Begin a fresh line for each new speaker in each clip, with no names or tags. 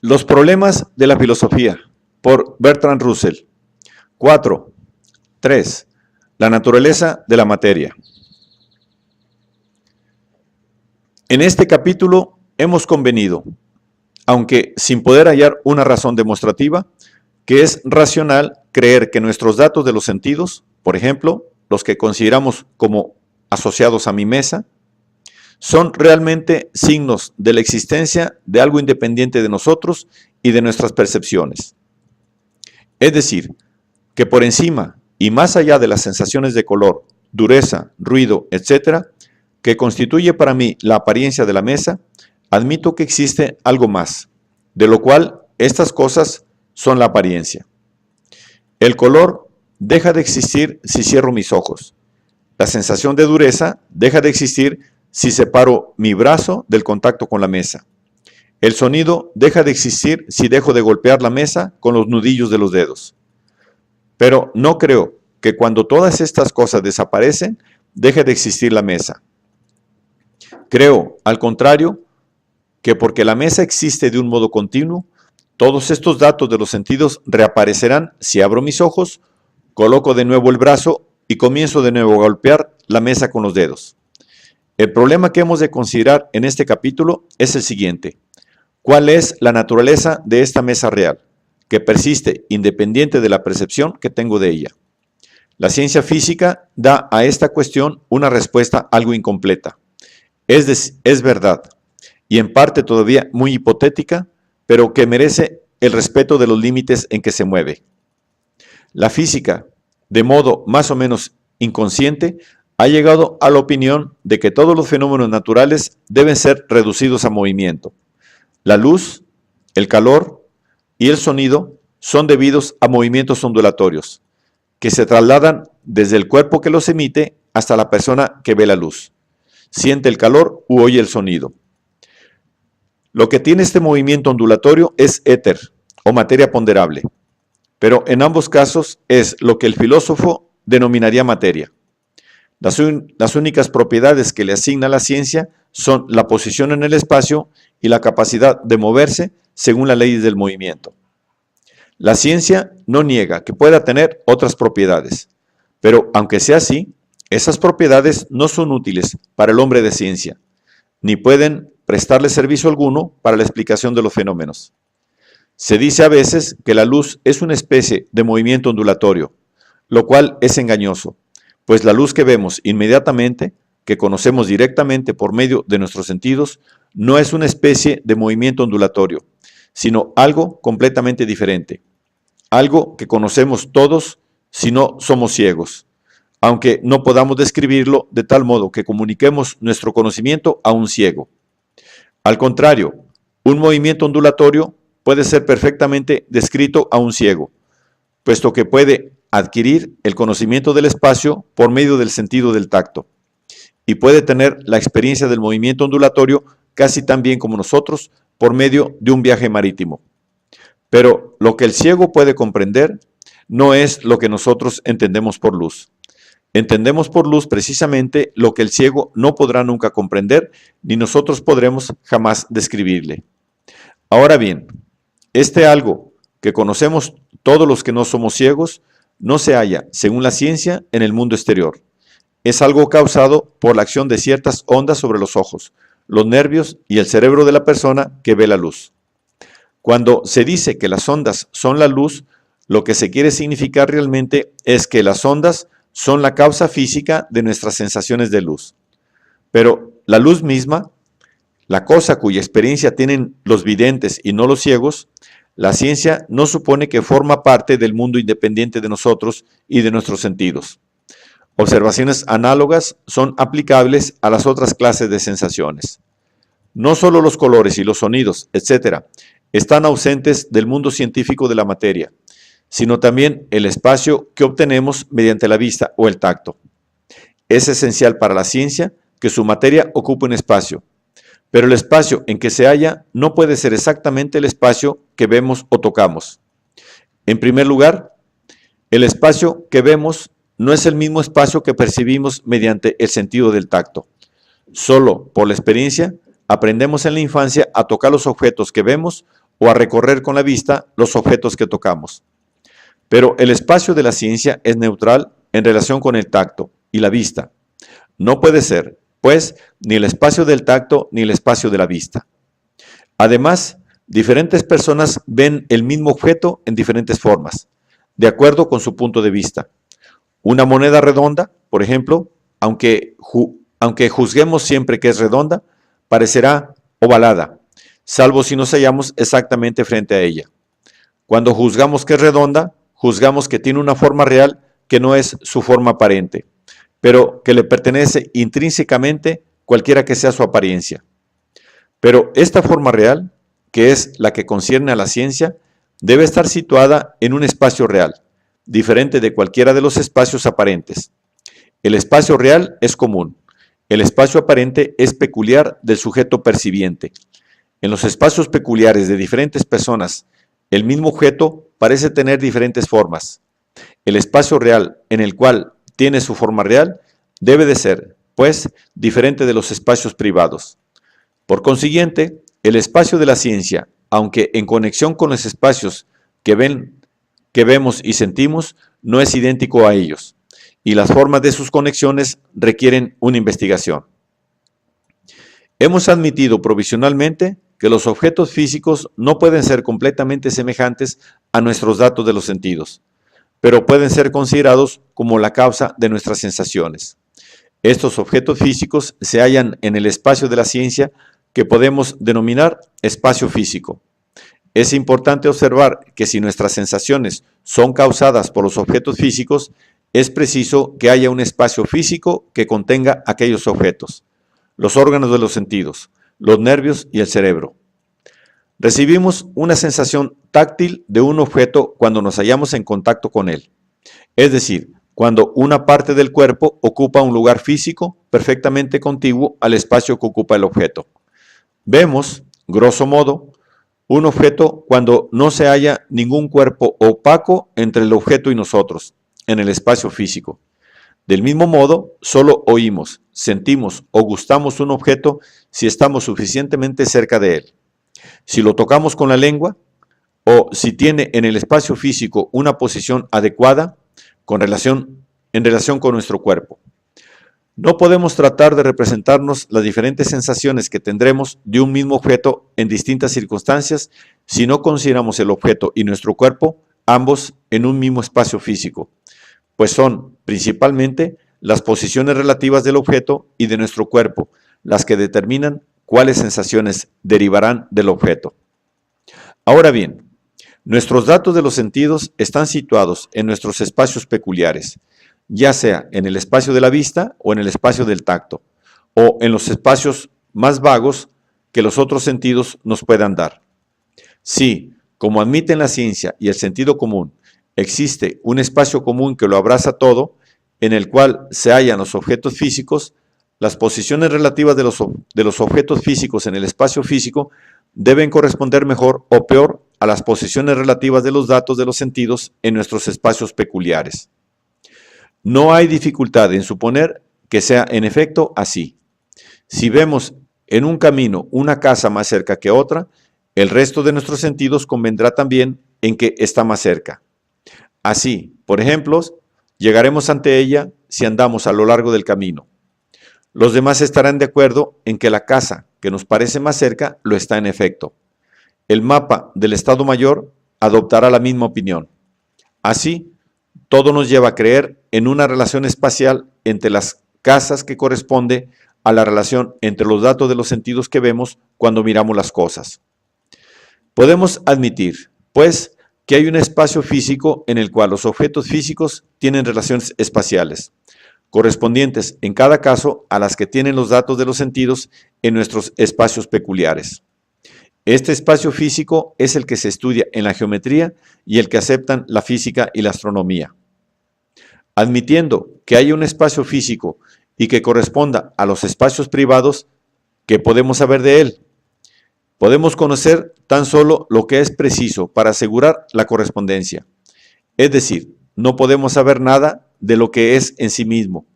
Los problemas de la filosofía, por Bertrand Russell. 4. 3. La naturaleza de la materia. En este capítulo hemos convenido, aunque sin poder hallar una razón demostrativa, que es racional creer que nuestros datos de los sentidos, por ejemplo, los que consideramos como asociados a mi mesa, son realmente signos de la existencia de algo independiente de nosotros y de nuestras percepciones. Es decir, que por encima y más allá de las sensaciones de color, dureza, ruido, etc., que constituye para mí la apariencia de la mesa, admito que existe algo más, de lo cual estas cosas son la apariencia. El color deja de existir si cierro mis ojos. La sensación de dureza deja de existir si separo mi brazo del contacto con la mesa. El sonido deja de existir si dejo de golpear la mesa con los nudillos de los dedos. Pero no creo que cuando todas estas cosas desaparecen, deje de existir la mesa. Creo, al contrario, que porque la mesa existe de un modo continuo, todos estos datos de los sentidos reaparecerán si abro mis ojos, coloco de nuevo el brazo y comienzo de nuevo a golpear la mesa con los dedos. El problema que hemos de considerar en este capítulo es el siguiente. ¿Cuál es la naturaleza de esta mesa real, que persiste independiente de la percepción que tengo de ella? La ciencia física da a esta cuestión una respuesta algo incompleta. Es verdad, y en parte todavía muy hipotética, pero que merece el respeto de los límites en que se mueve. La física, de modo más o menos inconsciente, ha llegado a la opinión de que todos los fenómenos naturales deben ser reducidos a movimiento. La luz, el calor y el sonido son debidos a movimientos ondulatorios, que se trasladan desde el cuerpo que los emite hasta la persona que ve la luz, siente el calor u oye el sonido. Lo que tiene este movimiento ondulatorio es éter o materia ponderable, pero en ambos casos es lo que el filósofo denominaría materia. Las únicas propiedades que le asigna la ciencia son la posición en el espacio y la capacidad de moverse según las leyes del movimiento. La ciencia no niega que pueda tener otras propiedades, pero aunque sea así, esas propiedades no son útiles para el hombre de ciencia, ni pueden prestarle servicio alguno para la explicación de los fenómenos. Se dice a veces que la luz es una especie de movimiento ondulatorio, lo cual es engañoso, pues la luz que vemos inmediatamente, que conocemos directamente por medio de nuestros sentidos, no es una especie de movimiento ondulatorio, sino algo completamente diferente, algo que conocemos todos si no somos ciegos, aunque no podamos describirlo de tal modo que comuniquemos nuestro conocimiento a un ciego. Al contrario, un movimiento ondulatorio puede ser perfectamente descrito a un ciego, puesto que puede adquirir el conocimiento del espacio por medio del sentido del tacto, y puede tener la experiencia del movimiento ondulatorio casi tan bien como nosotros por medio de un viaje marítimo. Pero lo que el ciego puede comprender no es lo que nosotros entendemos por luz. Entendemos por luz precisamente lo que el ciego no podrá nunca comprender, ni nosotros podremos jamás describirle. Ahora bien, este algo que conocemos todos los que no somos ciegos, no se halla, según la ciencia, en el mundo exterior. Es algo causado por la acción de ciertas ondas sobre los ojos, los nervios y el cerebro de la persona que ve la luz. Cuando se dice que las ondas son la luz, lo que se quiere significar realmente es que las ondas son la causa física de nuestras sensaciones de luz. Pero la luz misma, la cosa cuya experiencia tienen los videntes y no los ciegos, la ciencia no supone que forma parte del mundo independiente de nosotros y de nuestros sentidos. Observaciones análogas son aplicables a las otras clases de sensaciones. No solo los colores y los sonidos, etc., están ausentes del mundo científico de la materia, sino también el espacio que obtenemos mediante la vista o el tacto. Es esencial para la ciencia que su materia ocupe un espacio, pero el espacio en que se halla no puede ser exactamente el espacio que vemos o tocamos. En primer lugar, el espacio que vemos no es el mismo espacio que percibimos mediante el sentido del tacto. Solo por la experiencia aprendemos en la infancia a tocar los objetos que vemos o a recorrer con la vista los objetos que tocamos. Pero el espacio de la ciencia es neutral en relación con el tacto y la vista. No puede ser, pues, ni el espacio del tacto ni el espacio de la vista. Además, diferentes personas ven el mismo objeto en diferentes formas, de acuerdo con su punto de vista. Una moneda redonda, por ejemplo, aunque juzguemos siempre que es redonda, parecerá ovalada, salvo si nos hallamos exactamente frente a ella. Cuando juzgamos que es redonda, juzgamos que tiene una forma real que no es su forma aparente, pero que le pertenece intrínsecamente cualquiera que sea su apariencia. Pero esta forma real, que es la que concierne a la ciencia, debe estar situada en un espacio real, diferente de cualquiera de los espacios aparentes. El espacio real es común, el espacio aparente es peculiar del sujeto percibiente. En los espacios peculiares de diferentes personas, el mismo objeto parece tener diferentes formas. El espacio real en el cual tiene su forma real debe de ser, pues, diferente de los espacios privados. Por consiguiente, el espacio de la ciencia, aunque en conexión con los espacios que vemos y sentimos, no es idéntico a ellos, y las formas de sus conexiones requieren una investigación. Hemos admitido provisionalmente que los objetos físicos no pueden ser completamente semejantes a nuestros datos de los sentidos, pero pueden ser considerados como la causa de nuestras sensaciones. Estos objetos físicos se hallan en el espacio de la ciencia que podemos denominar espacio físico. Es importante observar que si nuestras sensaciones son causadas por los objetos físicos, es preciso que haya un espacio físico que contenga aquellos objetos, los órganos de los sentidos, los nervios y el cerebro. Recibimos una sensación táctil de un objeto cuando nos hallamos en contacto con él, es decir, cuando una parte del cuerpo ocupa un lugar físico perfectamente contiguo al espacio que ocupa el objeto. Vemos, grosso modo, un objeto cuando no se halla ningún cuerpo opaco entre el objeto y nosotros, en el espacio físico. Del mismo modo, solo oímos, sentimos o gustamos un objeto si estamos suficientemente cerca de él. Si lo tocamos con la lengua o si tiene en el espacio físico una posición adecuada en relación con nuestro cuerpo. No podemos tratar de representarnos las diferentes sensaciones que tendremos de un mismo objeto en distintas circunstancias si no consideramos el objeto y nuestro cuerpo, ambos en un mismo espacio físico, pues son principalmente las posiciones relativas del objeto y de nuestro cuerpo las que determinan cuáles sensaciones derivarán del objeto. Ahora bien, nuestros datos de los sentidos están situados en nuestros espacios peculiares, ya sea en el espacio de la vista o en el espacio del tacto, o en los espacios más vagos que los otros sentidos nos puedan dar. Si, como admiten la ciencia y el sentido común, existe un espacio común que lo abraza todo, en el cual se hallan los objetos físicos, las posiciones relativas de los objetos físicos en el espacio físico deben corresponder mejor o peor a las posiciones relativas de los datos de los sentidos en nuestros espacios peculiares. No hay dificultad en suponer que sea en efecto así. Si vemos en un camino una casa más cerca que otra, el resto de nuestros sentidos convendrá también en que está más cerca. Así, por ejemplo, llegaremos ante ella si andamos a lo largo del camino. Los demás estarán de acuerdo en que la casa que nos parece más cerca lo está en efecto. El mapa del Estado Mayor adoptará la misma opinión. Así, todo nos lleva a creer en una relación espacial entre las casas que corresponde a la relación entre los datos de los sentidos que vemos cuando miramos las cosas. Podemos admitir, pues, que hay un espacio físico en el cual los objetos físicos tienen relaciones espaciales, correspondientes en cada caso a las que tienen los datos de los sentidos en nuestros espacios peculiares. Este espacio físico es el que se estudia en la geometría y el que aceptan la física y la astronomía. Admitiendo que haya un espacio físico y que corresponda a los espacios privados, ¿qué podemos saber de él? Podemos conocer tan solo lo que es preciso para asegurar la correspondencia. Es decir, no podemos saber nada de lo que es en sí mismo,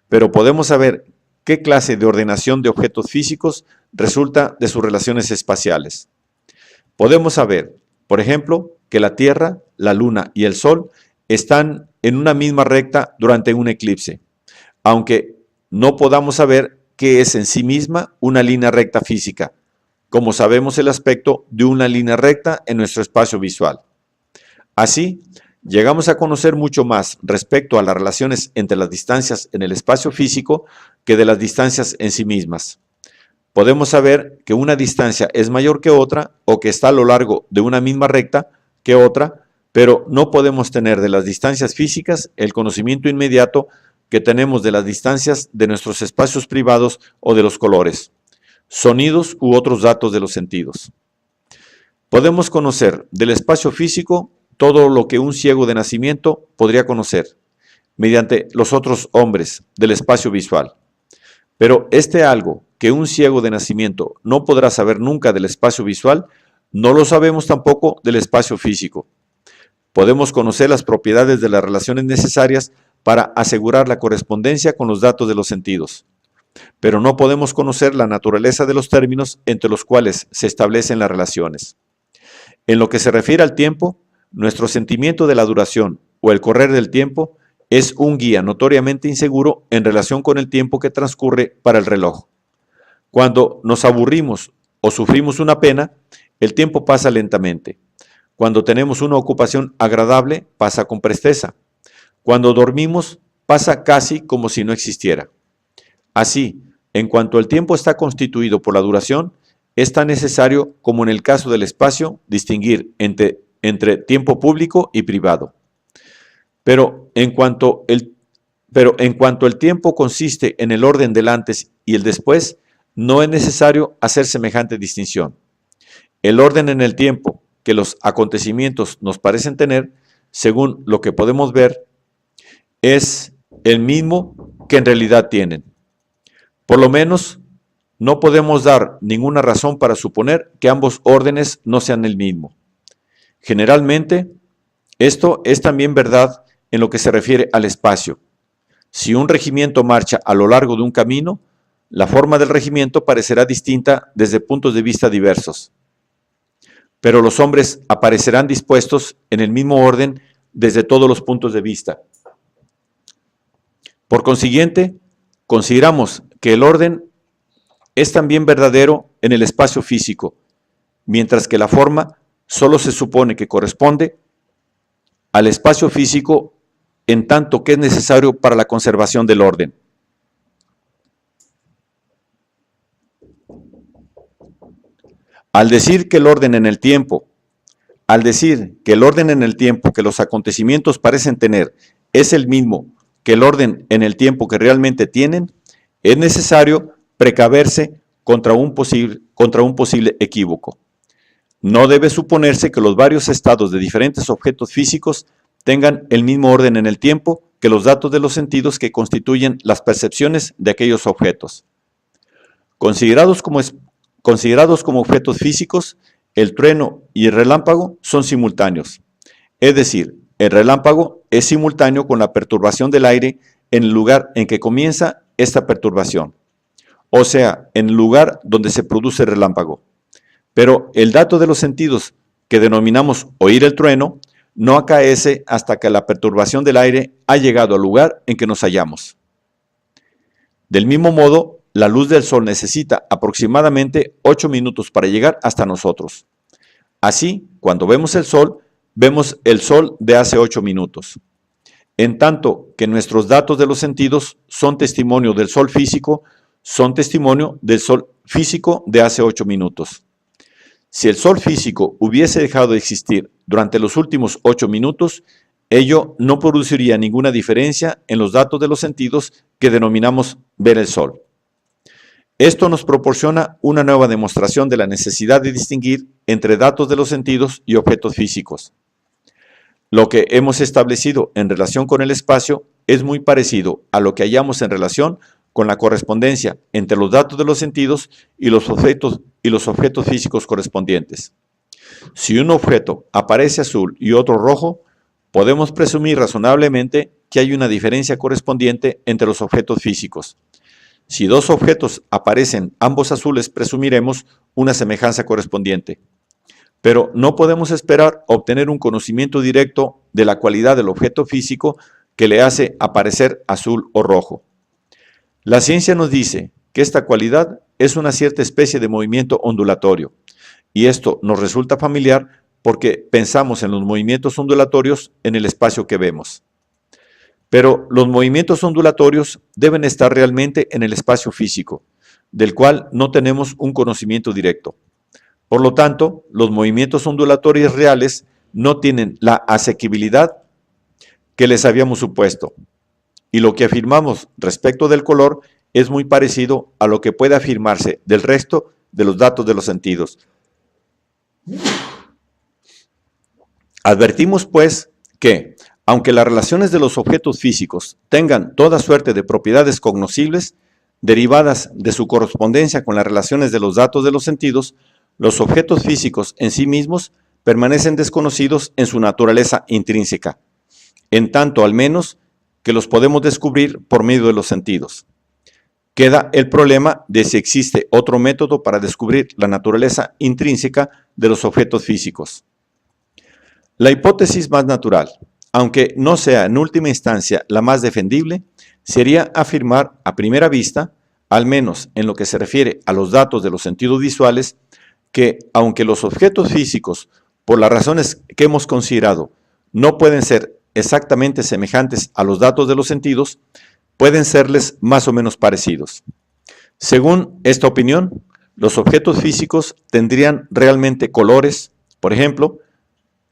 pero podemos saber qué clase de ordenación de objetos físicos resulta de sus relaciones espaciales. Podemos saber, por ejemplo, que la Tierra, la Luna y el Sol están en una misma recta durante un eclipse, aunque no podamos saber qué es en sí misma una línea recta física, como sabemos el aspecto de una línea recta en nuestro espacio visual. Así, llegamos a conocer mucho más respecto a las relaciones entre las distancias en el espacio físico que de las distancias en sí mismas. Podemos saber que una distancia es mayor que otra o que está a lo largo de una misma recta que otra, pero no podemos tener de las distancias físicas el conocimiento inmediato que tenemos de las distancias de nuestros espacios privados o de los colores, sonidos u otros datos de los sentidos. Podemos conocer del espacio físico todo lo que un ciego de nacimiento podría conocer mediante los otros hombres del espacio visual. Pero este algo que un ciego de nacimiento no podrá saber nunca del espacio visual, no lo sabemos tampoco del espacio físico. Podemos conocer las propiedades de las relaciones necesarias para asegurar la correspondencia con los datos de los sentidos, pero no podemos conocer la naturaleza de los términos entre los cuales se establecen las relaciones. En lo que se refiere al tiempo, nuestro sentimiento de la duración o el correr del tiempo es un guía notoriamente inseguro en relación con el tiempo que transcurre para el reloj. Cuando nos aburrimos o sufrimos una pena, el tiempo pasa lentamente. Cuando tenemos una ocupación agradable, pasa con presteza. Cuando dormimos, pasa casi como si no existiera. Así, en cuanto el tiempo está constituido por la duración, es tan necesario como en el caso del espacio distinguir entre tiempo público y privado. Pero en cuanto el tiempo consiste en el orden del antes y el después, no es necesario hacer semejante distinción. El orden en el tiempo que los acontecimientos nos parecen tener, según lo que podemos ver, es el mismo que en realidad tienen. Por lo menos, no podemos dar ninguna razón para suponer que ambos órdenes no sean el mismo. Generalmente, esto es también verdad en lo que se refiere al espacio. Si un regimiento marcha a lo largo de un camino, la forma del regimiento parecerá distinta desde puntos de vista diversos. Pero los hombres aparecerán dispuestos en el mismo orden desde todos los puntos de vista. Por consiguiente, consideramos que el orden es también verdadero en el espacio físico, mientras que la forma solo se supone que corresponde al espacio físico en tanto que es necesario para la conservación del orden. Al decir que el orden en el tiempo que los acontecimientos parecen tener es el mismo que el orden en el tiempo que realmente tienen, es necesario precaverse contra un posible equívoco. No debe suponerse que los varios estados de diferentes objetos físicos tengan el mismo orden en el tiempo que los datos de los sentidos que constituyen las percepciones de aquellos objetos. Considerados como objetos físicos, el trueno y el relámpago son simultáneos. Es decir, el relámpago es simultáneo con la perturbación del aire en el lugar en que comienza esta perturbación, o sea, en el lugar donde se produce el relámpago. Pero el dato de los sentidos que denominamos oír el trueno no acaece hasta que la perturbación del aire ha llegado al lugar en que nos hallamos. Del mismo modo, la luz del sol necesita aproximadamente 8 minutos para llegar hasta nosotros. Así, cuando vemos el sol de hace 8 minutos. En tanto que nuestros datos de los sentidos son testimonio del sol físico de hace 8 minutos. Si el sol físico hubiese dejado de existir durante los últimos 8 minutos, ello no produciría ninguna diferencia en los datos de los sentidos que denominamos ver el sol. Esto nos proporciona una nueva demostración de la necesidad de distinguir entre datos de los sentidos y objetos físicos. Lo que hemos establecido en relación con el espacio es muy parecido a lo que hallamos en relación con la correspondencia entre los datos de los sentidos y los objetos físicos correspondientes. Si un objeto aparece azul y otro rojo, podemos presumir razonablemente que hay una diferencia correspondiente entre los objetos físicos. Si dos objetos aparecen ambos azules, presumiremos una semejanza correspondiente. pero no podemos esperar obtener un conocimiento directo de la cualidad del objeto físico que le hace aparecer azul o rojo. La ciencia nos dice que esta cualidad es una cierta especie de movimiento ondulatorio, y esto nos resulta familiar porque pensamos en los movimientos ondulatorios en el espacio que vemos. Pero los movimientos ondulatorios deben estar realmente en el espacio físico, del cual no tenemos un conocimiento directo. Por lo tanto, los movimientos ondulatorios reales no tienen la asequibilidad que les habíamos supuesto, y lo que afirmamos respecto del color es muy parecido a lo que puede afirmarse del resto de los datos de los sentidos. Advertimos, pues, que, aunque las relaciones de los objetos físicos tengan toda suerte de propiedades cognoscibles, derivadas de su correspondencia con las relaciones de los datos de los sentidos, los objetos físicos en sí mismos permanecen desconocidos en su naturaleza intrínseca, en tanto al menos que los podemos descubrir por medio de los sentidos. Queda el problema de si existe otro método para descubrir la naturaleza intrínseca de los objetos físicos. La hipótesis más natural, aunque no sea en última instancia la más defendible, sería afirmar a primera vista, al menos en lo que se refiere a los datos de los sentidos visuales, que aunque los objetos físicos, por las razones que hemos considerado, no pueden ser exactamente semejantes a los datos de los sentidos, pueden serles más o menos parecidos. Según esta opinión, los objetos físicos tendrían realmente colores, por ejemplo,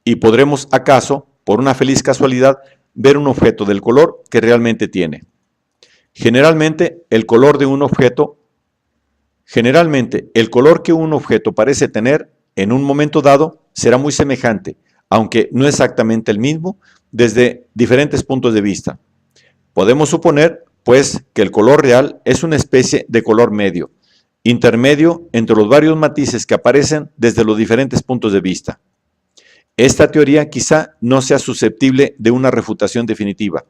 y podremos acaso, por una feliz casualidad, ver un objeto del color que realmente tiene. Generalmente, el color que un objeto parece tener en un momento dado será muy semejante, aunque no exactamente el mismo, desde diferentes puntos de vista. Podemos suponer, pues, que el color real es una especie de color medio, intermedio entre los varios matices que aparecen desde los diferentes puntos de vista. Esta teoría quizá no sea susceptible de una refutación definitiva,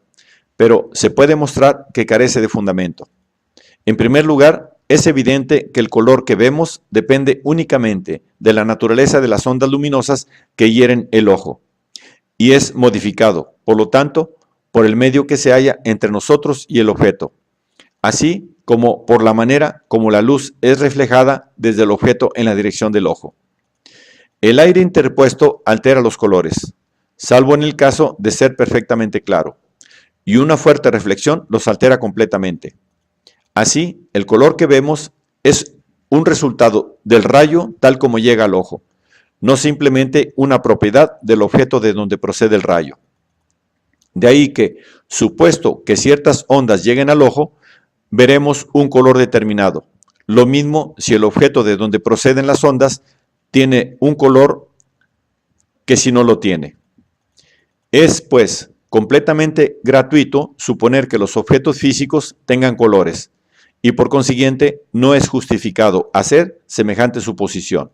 pero se puede mostrar que carece de fundamento. En primer lugar, es evidente que el color que vemos depende únicamente de la naturaleza de las ondas luminosas que hieren el ojo, y es modificado, por lo tanto, por el medio que se halla entre nosotros y el objeto, así como por la manera como la luz es reflejada desde el objeto en la dirección del ojo. El aire interpuesto altera los colores, salvo en el caso de ser perfectamente claro, y una fuerte reflexión los altera completamente. Así, el color que vemos es un resultado del rayo tal como llega al ojo, no simplemente una propiedad del objeto de donde procede el rayo. De ahí que, supuesto que ciertas ondas lleguen al ojo, veremos un color determinado. Lo mismo si el objeto de donde proceden las ondas tiene un color que si no lo tiene. Es, pues, completamente gratuito suponer que los objetos físicos tengan colores, y por consiguiente no es justificado hacer semejante suposición.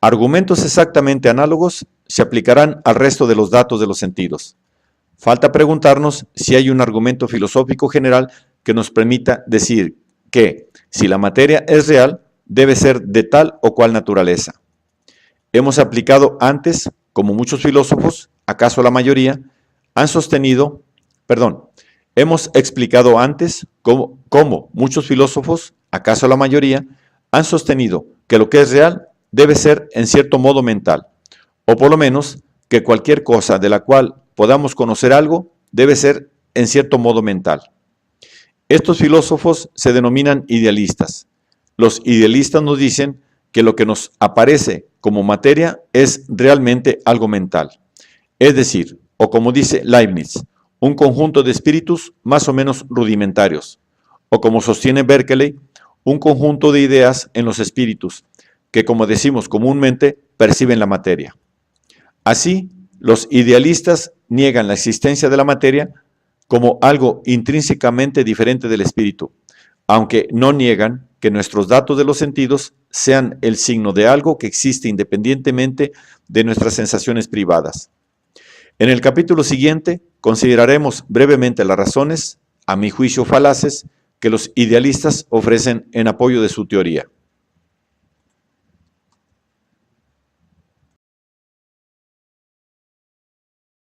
Argumentos exactamente análogos se aplicarán al resto de los datos de los sentidos. Falta preguntarnos si hay un argumento filosófico general que nos permita decir que, si la materia es real, debe ser de tal o cual naturaleza. Hemos aplicado antes, como muchos filósofos, acaso la mayoría, hemos explicado antes cómo muchos filósofos, acaso la mayoría, han sostenido que lo que es real debe ser en cierto modo mental, o por lo menos que cualquier cosa de la cual podamos conocer algo debe ser en cierto modo mental. Estos filósofos se denominan idealistas. Los idealistas nos dicen que lo que nos aparece como materia es realmente algo mental. Es decir, o como dice Leibniz, un conjunto de espíritus más o menos rudimentarios, o como sostiene Berkeley, un conjunto de ideas en los espíritus, que como decimos comúnmente, perciben la materia. Así, los idealistas niegan la existencia de la materia como algo intrínsecamente diferente del espíritu, aunque no niegan que nuestros datos de los sentidos sean el signo de algo que existe independientemente de nuestras sensaciones privadas. En el capítulo siguiente consideraremos brevemente las razones, a mi juicio falaces, que los idealistas ofrecen en apoyo de su teoría.